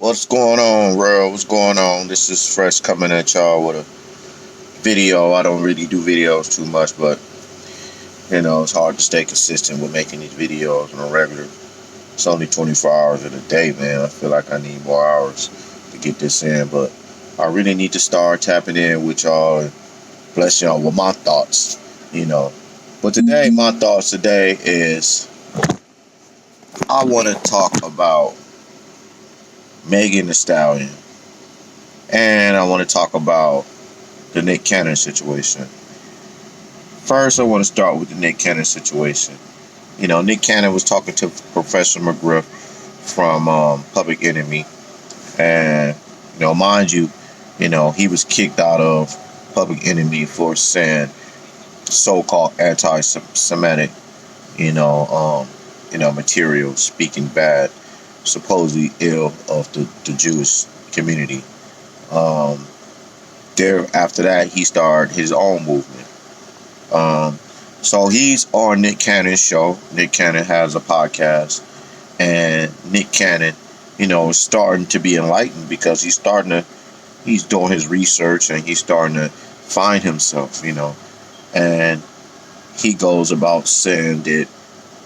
What's going on, world? What's going on? This is Fresh coming at y'all with a video. I don't really do videos too much, but it's hard to stay consistent with making these videos on a regular. It's only 24 hours in a day, man. I feel like I need more hours to get this in, but I really need to start tapping in with y'all and bless y'all with my thoughts. But today, my thoughts today is I want to talk about Megan Thee Stallion, and I want to talk about the Nick Cannon situation. First, I want to start with the Nick Cannon situation. Nick Cannon was talking to Professor McGriff from Public Enemy, and mind you, he was kicked out of Public Enemy for saying so-called anti-Semitic, material, speaking bad, supposedly ill of the Jewish community. Um, there, after that, he started his own movement. Um, so he's on Nick Cannon's show. Nick Cannon has a podcast, and Nick Cannon, is starting to be enlightened because he's doing his research and he's starting to find himself. And he goes about saying that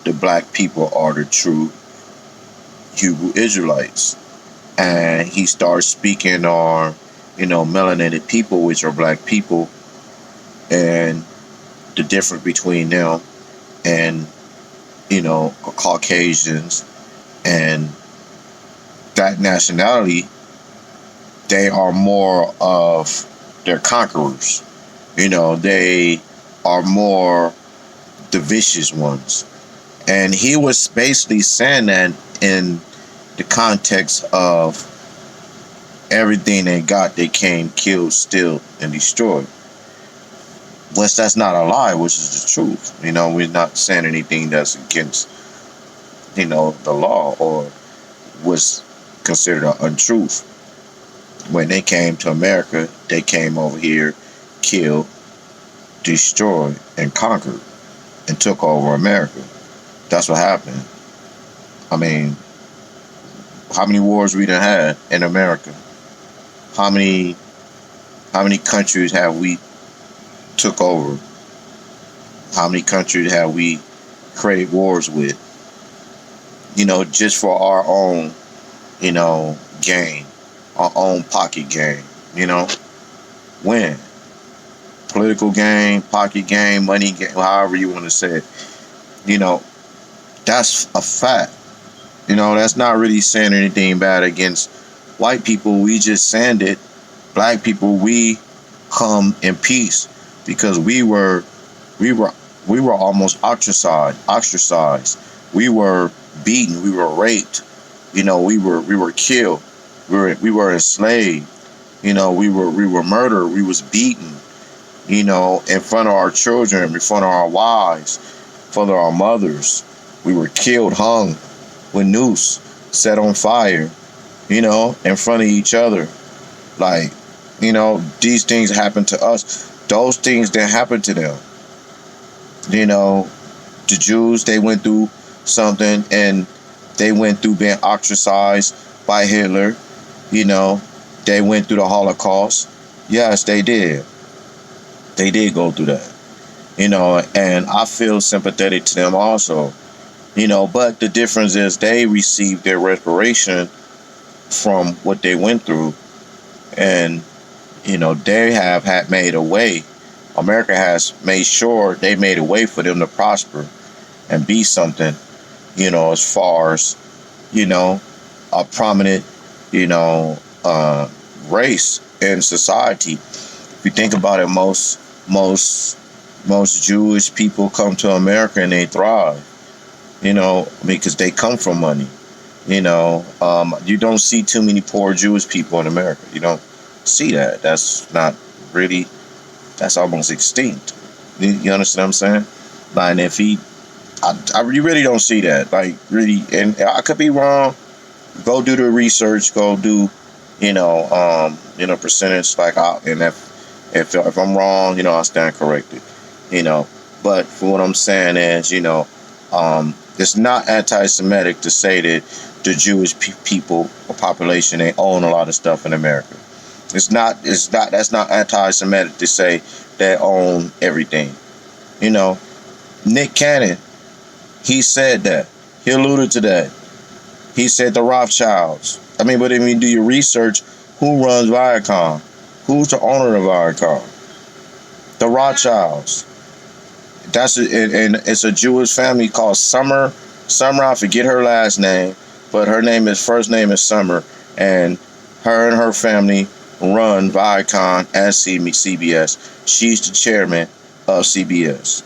the black people are the true Hebrew Israelites, and he starts speaking on, melanated people, which are black people, and the difference between them and Caucasians and that nationality. They are more of their conquerors. They are more the vicious ones. And he was basically saying that in the context of everything they got, they came, killed, steal, and destroyed. Which that's not a lie, which is the truth. We're not saying anything that's against, the law or was considered an untruth. When they came to America, they came over here, killed, destroyed, and conquered, and took over America. That's what happened. I mean, how many wars we done had in America? How many countries have we took over? How many countries have we created wars with? Just for our own, gain, our own pocket gain. When political gain, pocket gain, money gain, however you want to say it. That's a fact. That's not really saying anything bad against white people. We just saying that black people, we come in peace because we were almost ostracized. We were beaten. We were raped. We were killed. We were enslaved. We were murdered. We was beaten. In front of our children, in front of our wives, in front of our mothers. We were killed, hung with noose, set on fire. In front of each other. Like, these things happened to us. Those things didn't happen to them. The Jews, they went through something, and they went through being ostracized by Hitler. They went through the Holocaust. Yes, they did. They did go through that. And I feel sympathetic to them also. But the difference is they received their reparation from what they went through. And, they have had made a way. America has made sure they made a way for them to prosper and be something, as far as, a prominent, race in society. If you think about it, most Jewish people come to America and they thrive, because they come from money. You don't see too many poor Jewish people in America. You don't see that. That's not really, that's almost extinct. You understand what I'm saying? Like, if you really don't see that. Like, really, and I could be wrong. Go do the research. Go do, percentage. Like, and if I'm wrong, I stand corrected. But for what I'm saying is, it's not anti-Semitic to say that the Jewish people or population, they own a lot of stuff in America. That's not anti-Semitic to say they own everything. You know, Nick Cannon, he said that. He alluded to that. He said the Rothschilds. I mean, but if you do your research, who runs Viacom? Who's the owner of Viacom? The Rothschilds. And it's a Jewish family called Summer. Summer, I forget her last name, but first name is Summer, and her family run Viacom and CBS. She's the chairman of CBS.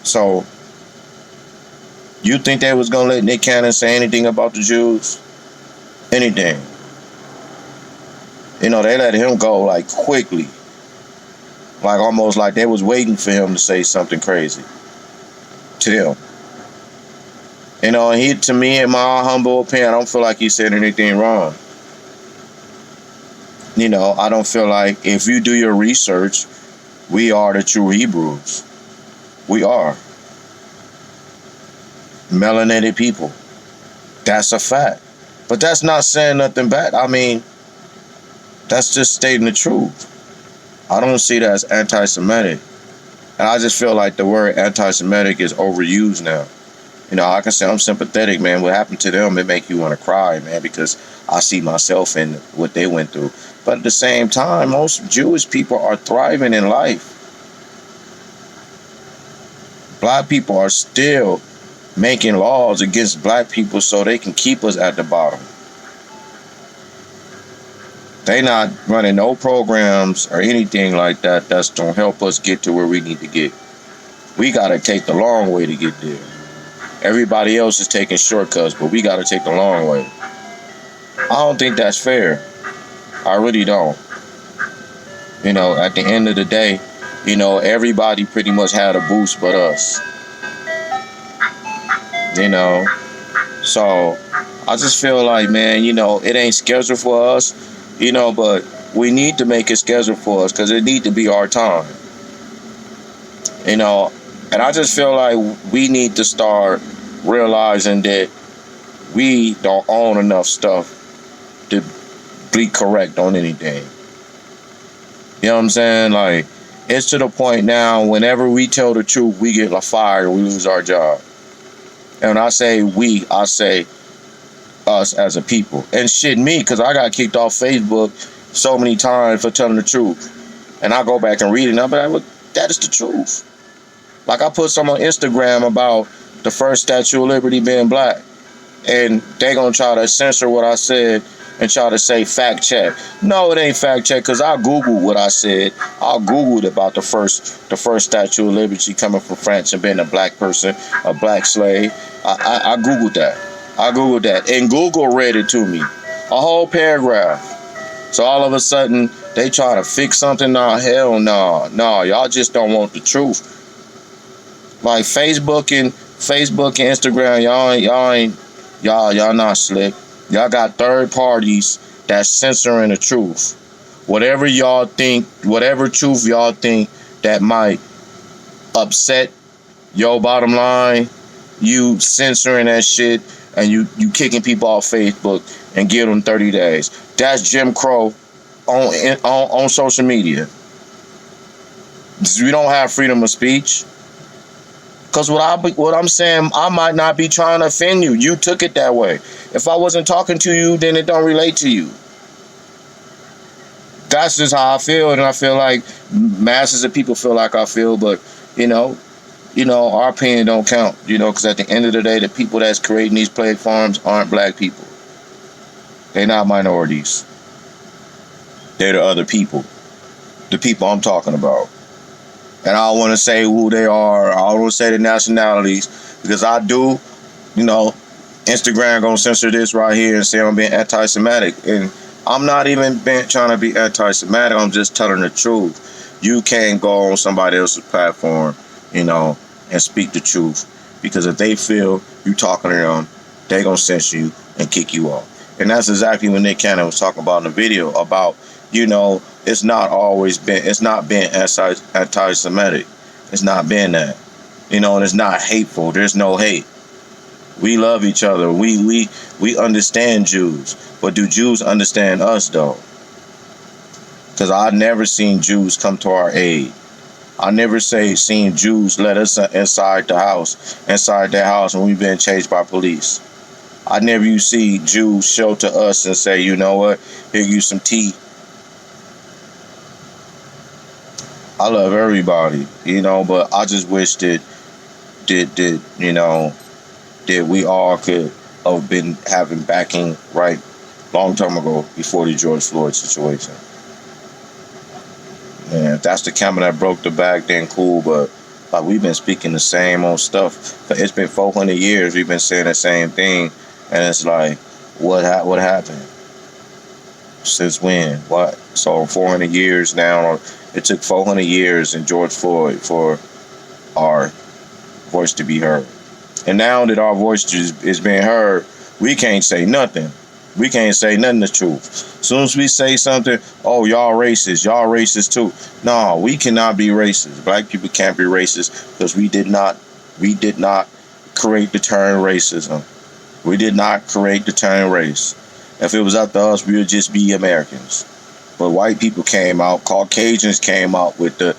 So, you think they was gonna let Nick Cannon say anything about the Jews? Anything? You know, they let him go like quickly, like almost like they was waiting for him to say something crazy to them. You know, and to me, in my humble opinion, I don't feel like he said anything wrong. You know, I don't feel like, if you do your research, we are the true Hebrews. We are. Melanated people. That's a fact. But that's not saying nothing bad. I mean, that's just stating the truth. I don't see that as anti-Semitic. And I just feel like the word anti-Semitic is overused now. You know, I can say I'm sympathetic, man. What happened to them, it make you want to cry, man, because I see myself in what they went through. But at the same time, most Jewish people are thriving in life. Black people are still making laws against black people so they can keep us at the bottom. They not running no programs or anything like that that's going to help us get to where we need to get. We got to take the long way to get there. Everybody else is taking shortcuts, but we got to take the long way. I don't think that's fair. I really don't. You know, at the end of the day, you know, everybody pretty much had a boost but us. You know, so I just feel like, man, you know, it ain't scheduled for us, you know, but we need to make it scheduled for us because it need to be our time. You know, and I just feel like we need to start realizing that we don't own enough stuff to be correct on anything. You know what I'm saying? Like, it's to the point now, whenever we tell the truth, we get fired, we lose our job. And when I say we, I say us as a people. And shit, me, because I got kicked off Facebook so many times for telling the truth. And I go back and read it, and I'm like, well, that is the truth. Like, I put some on Instagram about the first Statue of Liberty being black. And they gonna try to censor what I said and try to say fact check. No, it ain't fact check, because I Googled what I said. I Googled about the first Statue of Liberty coming from France and being a black person, a black slave. I Googled that. And Google read it to me. A whole paragraph. So all of a sudden, they try to fix something? Nah, hell no. No, y'all just don't want the truth. Like Facebook and Instagram, y'all not slick. Y'all got third parties that's censoring the truth. Whatever truth y'all think that might upset your bottom line, you censoring that shit and you kicking people off Facebook and give them 30 days. That's Jim Crow on social media. We don't have freedom of speech. Because what I'm saying, I might not be trying to offend you. You took it that way. If I wasn't talking to you, then it don't relate to you. That's just how I feel, and I feel like masses of people feel like I feel, but, you know, our opinion don't count, because at the end of the day, the people that's creating these platforms aren't black people. They're not minorities. They're the other people. The people I'm talking about. And I don't want to say who they are. I don't want to say the nationalities, because I do, Instagram gonna censor this right here and say I'm being anti-Semitic. And I'm not even trying to be anti-Semitic. I'm just telling the truth. You can't go on somebody else's platform, and speak the truth. Because if they feel you talking to them, they gonna censor you and kick you off. And that's exactly what Nick Cannon was talking about in the video about, it's not been anti-Semitic. It's not been that. And it's not hateful. There's no hate. We love each other. We understand Jews. But do Jews understand us, though? Because I've never seen Jews come to our aid. I never seen Jews let us inside their house when we've been chased by police. I never you see Jews show to us and say, you know what, here you some tea. I love everybody, but I just wish that we all could have been having backing right long time ago before the George Floyd situation. And if that's the camera that broke the back, then cool, but like we've been speaking the same old stuff. It's been 400 years we've been saying the same thing, and it's like, what happened? Since when? What? So 400 years now. It took 400 years in George Floyd for our voice to be heard. And now that our voice is being heard, we can't say nothing. We can't say nothing the truth. As soon as we say something, oh, y'all racist too. No, we cannot be racist. Black people can't be racist because we did not create the term racism. We did not create the term race. If it was up to us, we would just be Americans. But white people came out, Caucasians came out with the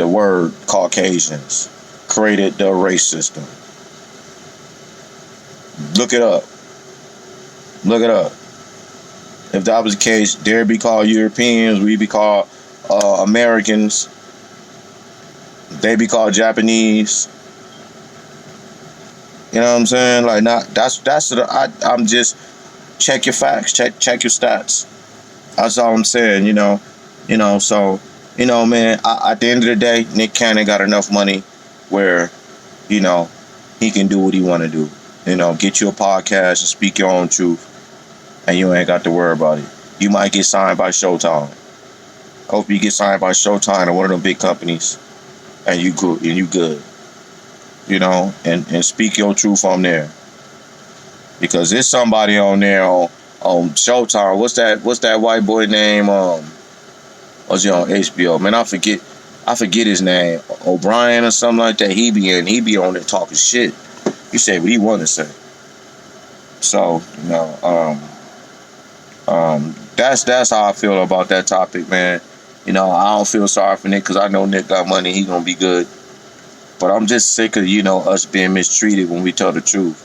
word Caucasians, created the race system. Look it up. If that was the case, they'd be called Europeans, we'd be called Americans, they'd be called Japanese. You know what I'm saying? Like, I'm just check your facts, check your stats. That's all I'm saying, So, man, at the end of the day, Nick Cannon got enough money where, he can do what he want to do. Get you a podcast and speak your own truth, and you ain't got to worry about it. You might get signed by Showtime. Hope you get signed by Showtime or one of them big companies, and you good. And speak your truth on there. Because there's somebody on there on Showtime. What's that white boy name? Was he on HBO? Man, I forget his name. O'Brien or something like that. He be on there talking shit. He say what he want to say. So, that's how I feel about that topic, man. I don't feel sorry for Nick because I know Nick got money. He gonna be good. But I'm just sick of, us being mistreated when we tell the truth.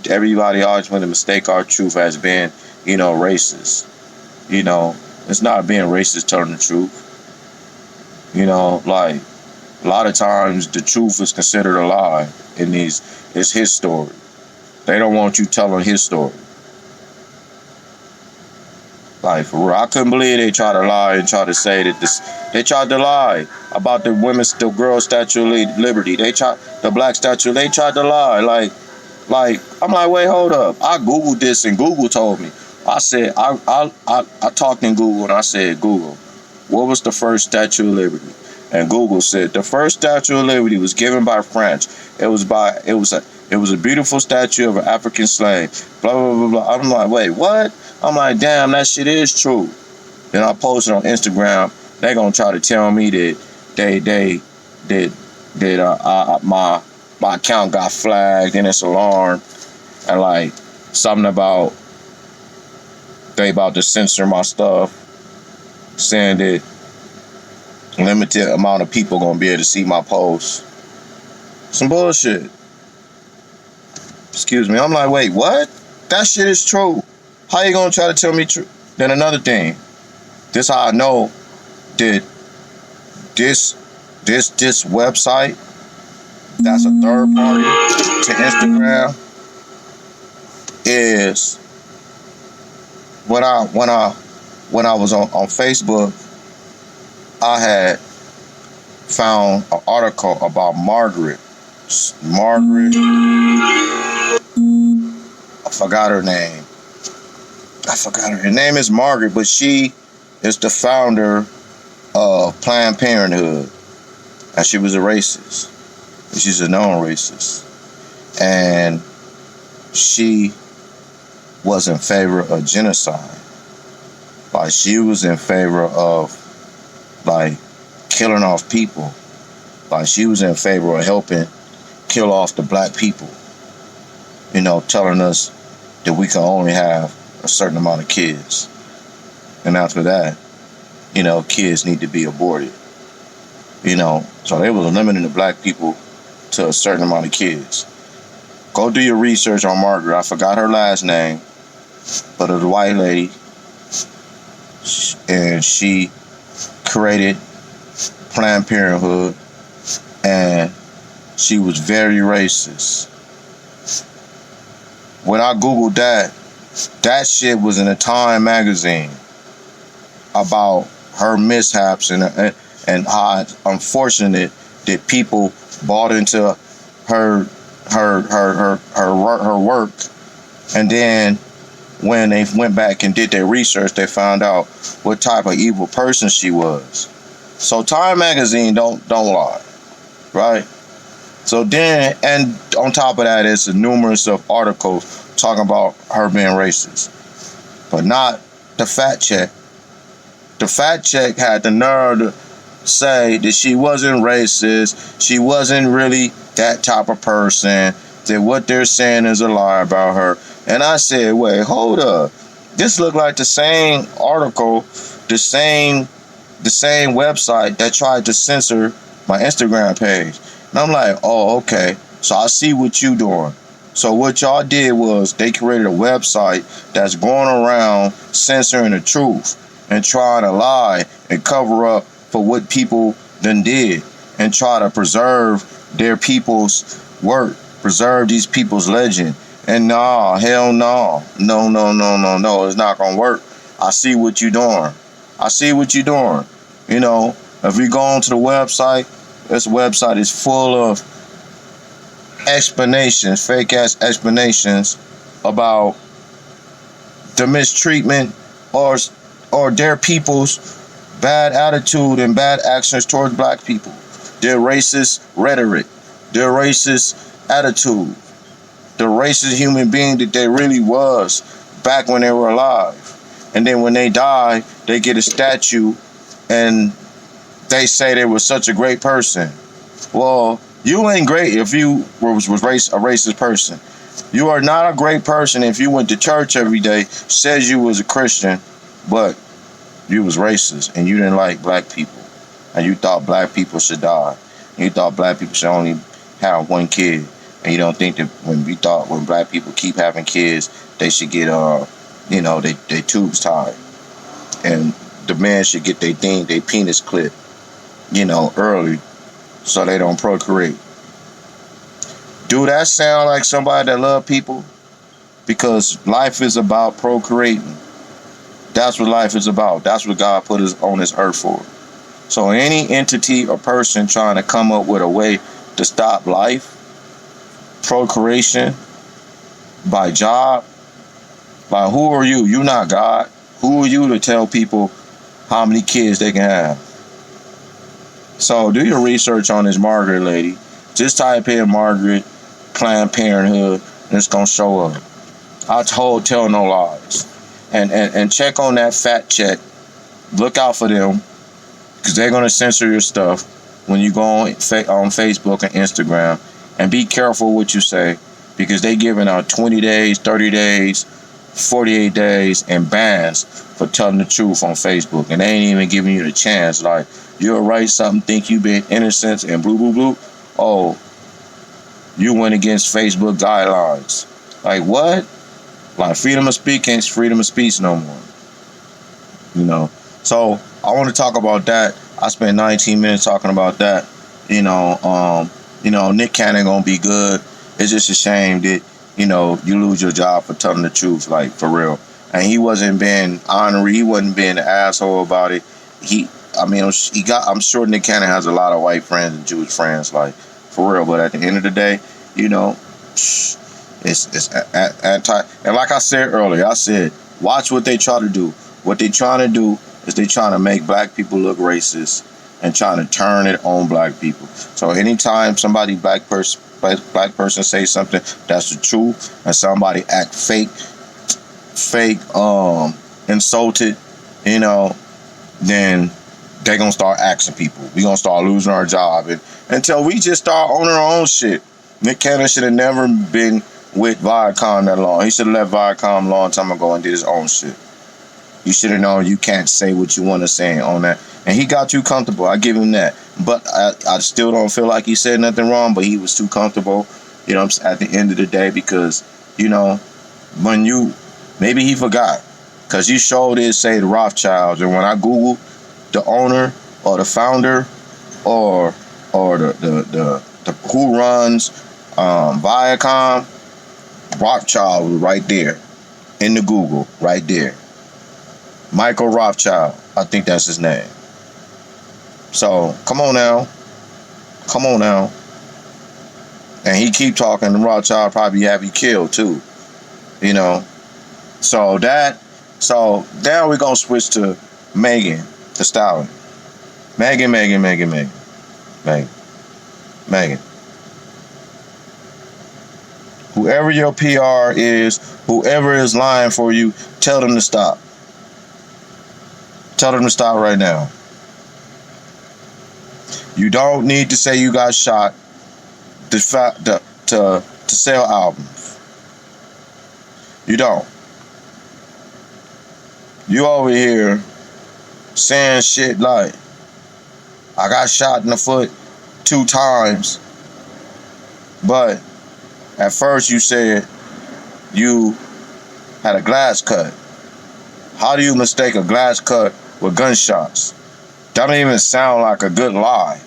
Everybody always want to mistake our truth as being, racist. It's not being racist telling the truth. Like, a lot of times the truth is considered a lie in these. It's his story. They don't want you telling his story. Like, for real, I couldn't believe they tried to lie and try to say that they tried to lie about the girl Statue of Liberty. The black statue, they tried to lie. Like, I'm like, wait, hold up. I Googled this and Google told me. I said, I talked in Google and I said, Google, what was the first Statue of Liberty? And Google said the first Statue of Liberty was given by France. It was a beautiful statue of an African slave. Blah blah blah blah. I'm like, wait, what? I'm like, damn, that shit is true. Then I posted on Instagram. They gonna try to tell me that my account got flagged and it's alarmed, and like something about they about to censor my stuff, saying that limited amount of people gonna be able to see my posts. Some bullshit. Excuse me. I'm like, wait, what? That shit is true. How you gonna try to tell me true? Then another thing. This how I know that this website that's a third party to Instagram is when I was on Facebook, I had found an article about Margaret. I forgot her name. Her name is Margaret, but she is the founder of Planned Parenthood. And she was a racist. She's a known racist. And she was in favor of genocide. Like, she was in favor of, like, killing off people. Like, she was in favor of helping kill off the black people. telling us that we can only have a certain amount of kids. And after that, kids need to be aborted. So they was limiting the black people to a certain amount of kids. Go do your research on Margaret. I forgot her last name, but it was a white lady, and she created Planned Parenthood, and she was very racist. When I Googled that shit was in a Time magazine about her mishaps and how it's unfortunate that people bought into her work, and then when they went back and did their research, they found out what type of evil person she was. So Time magazine don't lie, right? So then, and on top of that, it's numerous of articles talking about her being racist, but not the fact check. The fact check had the nerve to say that she wasn't racist, she wasn't really that type of person, that what they're saying is a lie about her. And I said, wait, hold up. This looked like the same article, the same website that tried to censor my Instagram page. And I'm like, oh, okay. So I see what you doing. So what y'all did was they created a website that's going around censoring the truth and trying to lie and cover up for what people then did and try to preserve their people's work, preserve these people's legend. And nah, hell no. No, it's not gonna work. I see what you're doing. If you go onto the website, this website is full of explanations, fake ass explanations about the mistreatment or their people's bad attitude and bad actions towards black people, their racist rhetoric, their racist attitude, the racist human being that they really was back when they were alive. And then when they die, they get a statue and they say they were such a great person. Well, you ain't great if you was a racist person. You are not a great person if you went to church every day, says you was a Christian, but you was racist and you didn't like black people. And you thought black people should die. And you thought black people should only have one kid. And you don't think that when black people keep having kids, they should get they tubes tied. And the man should get their penis clipped, early so they don't procreate. Do that sound like somebody that love people? Because life is about procreating. That's what life is about. That's what God put us on this earth for. So any entity or person trying to come up with a way to stop life, procreation, by job, like who are you? You not God. Who are you to tell people how many kids they can have? So do your research on this Margaret lady. Just type in Margaret Planned Parenthood and it's gonna show up. Tell no lies. And check on that fact check. Look out for them because they're gonna censor your stuff when you go on Facebook and Instagram. And be careful what you say because they giving out 20 days, 30 days, 48 days, and bans for telling the truth on Facebook. And they ain't even giving you the chance. Like, you'll write something, think you been innocent, and blue. Oh, you went against Facebook guidelines. Like, what? Like, freedom of speech ain't freedom of speech no more. So, I want to talk about that. I spent 19 minutes talking about that. Nick Cannon gonna be good. It's just a shame that, you lose your job for telling the truth, like, for real. And he wasn't being honorary. He wasn't being an asshole about it. I'm sure Nick Cannon has a lot of white friends and Jewish friends, like, for real. But at the end of the day, it's anti. And like I said earlier, watch what they try to do. What they trying to do is they trying to make black people look racist and trying to turn it on black people. So anytime somebody black person say something that's the truth and somebody act fake insulted, then they gonna start asking people. We gonna start losing our job until we just start owning our own shit. Nick Cannon should have never been with Viacom that long. He should have left Viacom a long time ago and did his own shit. You should have known you can't say what you want to say on that. And he got too comfortable. I give him that. But I still don't feel like he said nothing wrong, but he was too comfortable, you know, at the end of the day, because, you know, when you, maybe he forgot, because you showed it, say, the Rothschilds, and when I Google the owner or the founder or the who runs Viacom, Rothschild was right there in the Google, right there. Michael Rothschild, I think that's his name. So come on now. And he keep talking. The Rothschild probably have you killed too, you know. So now we're gonna switch to Megan Thee Stallion. Megan. Whoever your PR is, whoever is lying for you, tell them to stop. Tell them to stop right now. You don't need to say you got shot to sell albums. You don't. You over here saying shit like, I got shot in the foot 2 times, but at first you said you had a glass cut. How do you mistake a glass cut with gunshots? That don't even sound like a good lie.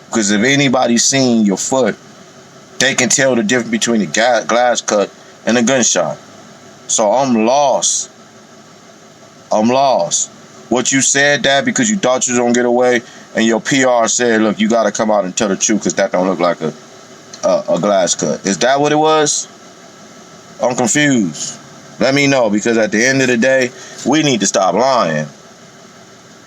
Because if anybody's seen your foot, they can tell the difference between a glass cut and a gunshot. So I'm lost. What you said that because you thought you was going to get away, and your PR said, look, you got to come out and tell the truth because that don't look like a glass cut. Is that what it was? I'm confused. Let me know, because at the end of the day, we need to stop lying.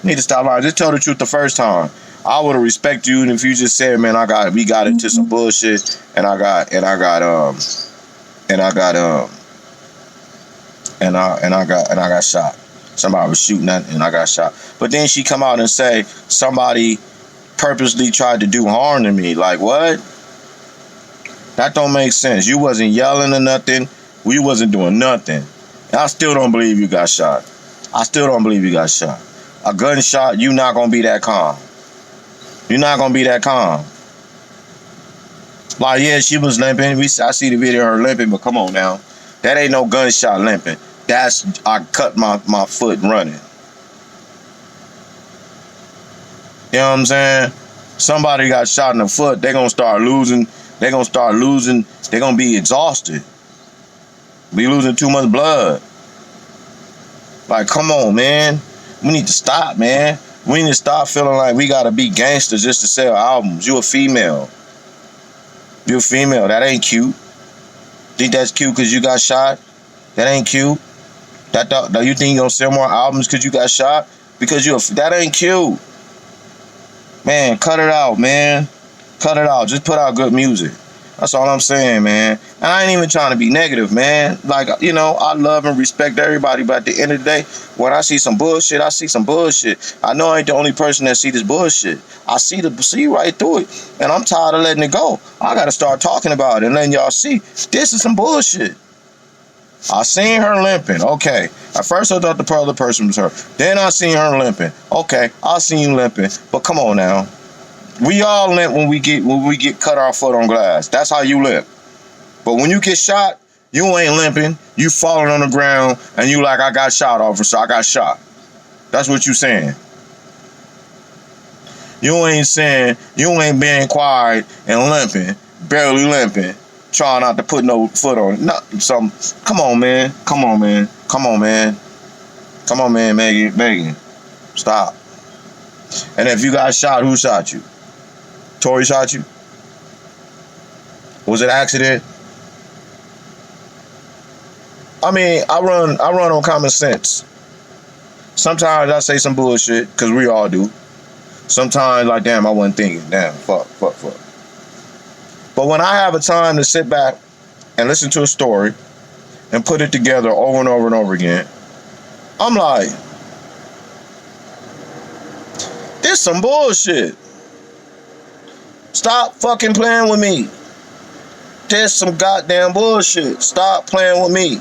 Just tell the truth the first time. I would have respected you if you just said, man, we got into some bullshit and I got shot. Somebody was shooting at and I got shot. But then she come out and say somebody purposely tried to do harm to me. Like, what? That don't make sense. You wasn't yelling or nothing. We wasn't doing nothing. And I still don't believe you got shot. A gunshot, you not gonna be that calm. Like, yeah, she was limping. I see the video of her limping, but come on now. That ain't no gunshot limping. I cut my foot running. You know what I'm saying? Somebody got shot in the foot, they're gonna start losing. They're gonna be exhausted. Be losing too much blood. Like, come on, man. We need to stop, man. We need to stop feeling like we gotta be gangsters just to sell albums. You a female. That ain't cute. Think that's cute because you got shot? That ain't cute. That you think you gonna sell more albums because you got shot? Because that ain't cute. Man, cut it out, man. Cut it out. Just put out good music. That's all I'm saying, man. And I ain't even trying to be negative, man. Like, you know, I love and respect everybody, but at the end of the day, when I see some bullshit, I see some bullshit. I know I ain't the only person that see this bullshit. I see right through it, and I'm tired of letting it go. I gotta start talking about it and letting y'all see this is some bullshit. I seen her limping. Okay. At first I thought the other person was her. Then I seen her limping. Okay, I seen you limping. But come on now. We all limp when we get cut our foot on glass. That's how you limp. But when you get shot, you ain't limping. You falling on the ground and you like, I got shot, officer. I got shot. That's what you saying. You ain't being quiet and limping, barely limping, trying not to put no foot on it. No, come on, man. Megan. Stop. And if you got shot, who shot you? Tory shot you? Was it an accident? I mean, I run on common sense. Sometimes I say some bullshit, because we all do. Sometimes, like, damn, I wasn't thinking. Damn, fuck. But when I have a time to sit back and listen to a story and put it together over and over and over again, I'm like, this some bullshit. Stop fucking playing with me. There's some goddamn bullshit. Stop playing with me.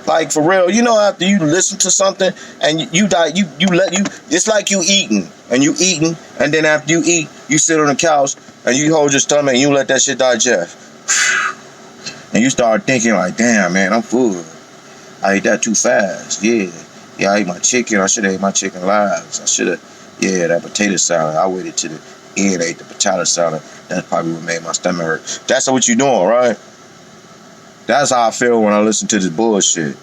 Like, for real, you know, after you listen to something and you die, you it's like you eating and then after you eat, you sit on the couch and you hold your stomach and you let that shit digest. And you start thinking like, damn, man, I'm full. I ate that too fast. Yeah, I ate my chicken. I should have ate my chicken live. I should have, that potato salad. I waited to the end, ate the potato salad. That's probably what made my stomach hurt. That's what you doing, right? That's how I feel when I listen to this bullshit.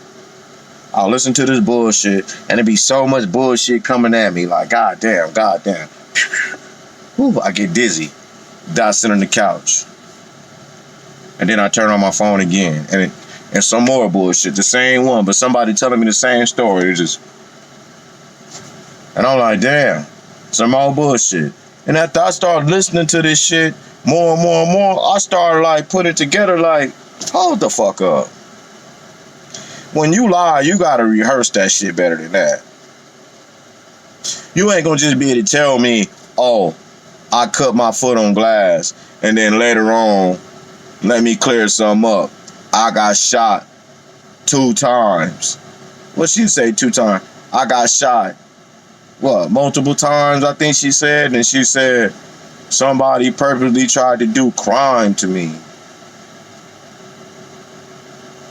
I'll listen to this bullshit, and it be so much bullshit coming at me. Like, goddamn. Whew, I get dizzy. I sit on the couch. And then I turn on my phone again. And some more bullshit. The same one, but somebody telling me the same story. And I'm like, damn. Some more bullshit. And after I started listening to this shit more and more and more, I started like putting it together like, hold the fuck up. When you lie, you gotta rehearse that shit better than that. You ain't gonna just be able to tell me, oh, I cut my foot on glass, and then later on, let me clear some up. I got shot 2 times. What she say 2 times? I got shot, multiple times, I think she said. And she said, somebody purposely tried to do crime to me.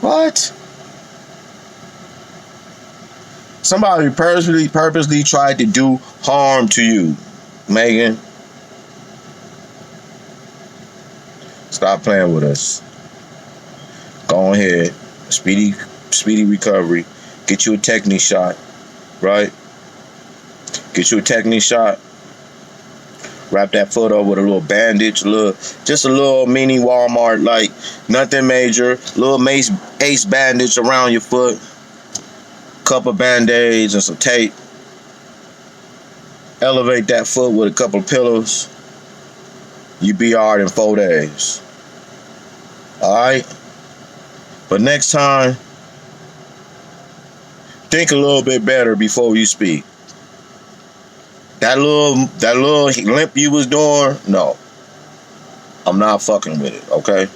What? Somebody purposely tried to do harm to you, Megan. Stop playing with us. Go ahead. Speedy recovery. Get you a technique shot, right? Get you a technique shot. Wrap that foot up with a little bandage, just a little mini Walmart, like nothing major. Little ace bandage around your foot. Couple band-aids and some tape. Elevate that foot with a couple of pillows. You be alright in 4 days. Alright? But next time, think a little bit better before you speak. That little limp you was doing, no. I'm not fucking with it, okay?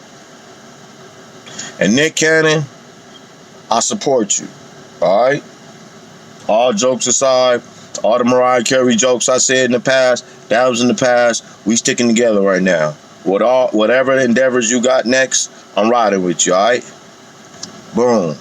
And Nick Cannon, I support you. Alright? All jokes aside, all the Mariah Carey jokes I said in the past, that was in the past. We sticking together right now. Whatever endeavors you got next, I'm riding with you, alright? Boom.